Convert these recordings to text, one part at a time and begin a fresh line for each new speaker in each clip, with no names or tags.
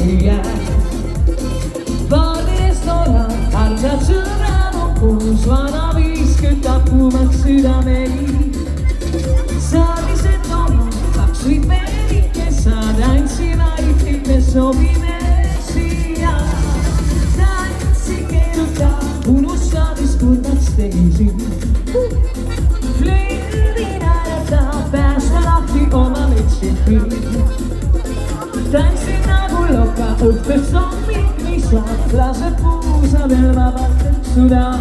via. Bar i restaurang, alla turen och svana viskut pumak sydämeni. Saaviset on kaksi peliä, saadain sinä itse sopimesi. Tanssi kertaa, unussa diskurtats teisin. Flöjtin ajataan, päästä lahti oma metsäkin. Tanssin avulla uppes on missä, laset puusadella varten sydän.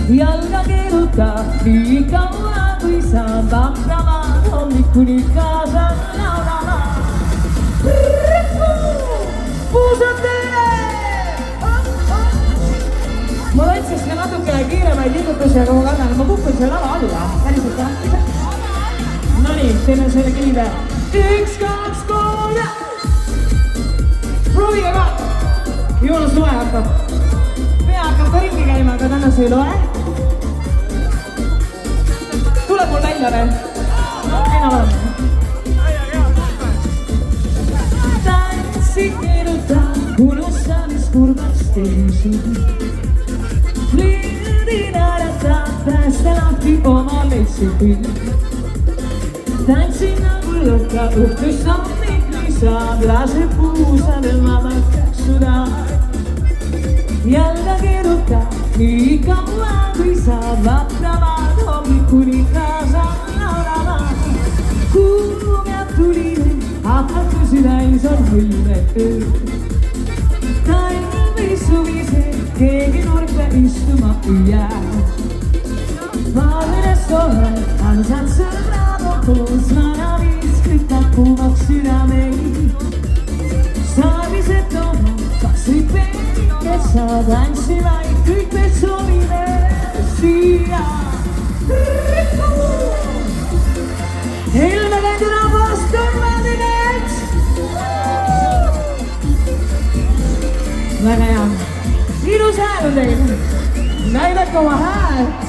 Jalka kertaa, niin kauan kuin saan vahtamaan, onnikkuni kaasan laulamaan. Puusat teille! Mulla on itse asiassa natukene kiiremäin liikutuksia koko kannalla, mä kuppin sen lava alla. Päriset lähtisä. Noniin, tehdään siellä kiinni. 1, 2, 3! Proovige vaan! Joona sulla hakkaa. Pea hakkaa ringi käimään, kun tänne silloin, Tule mul välja veel. Aina oleme. Tanssi kertaa, unostamis kurvas teisin. Flirtin ajataan, päästä lahti oma metsäkin. Tanssin avulla yhteys on saa blase puusadella vaikka sydän. Jalka kertaa, niin kauan kuin saa vahtamaan, onnikkuni kaasan laulamaan. Kuumia tulinen, hapattu sydän on hylle. Taivaan suvisen, keekin orpe istuma jää. Valmiudessa olen, ansaitsen bravo, sana viskryttää puhuvat sydämeni. Saaviset on kaksi peliä, saadain sinä itse sopimesi. Helmetentuna vastunnaatineet! Väga hea. Ilus hääl on teil. Näidake oma hääl.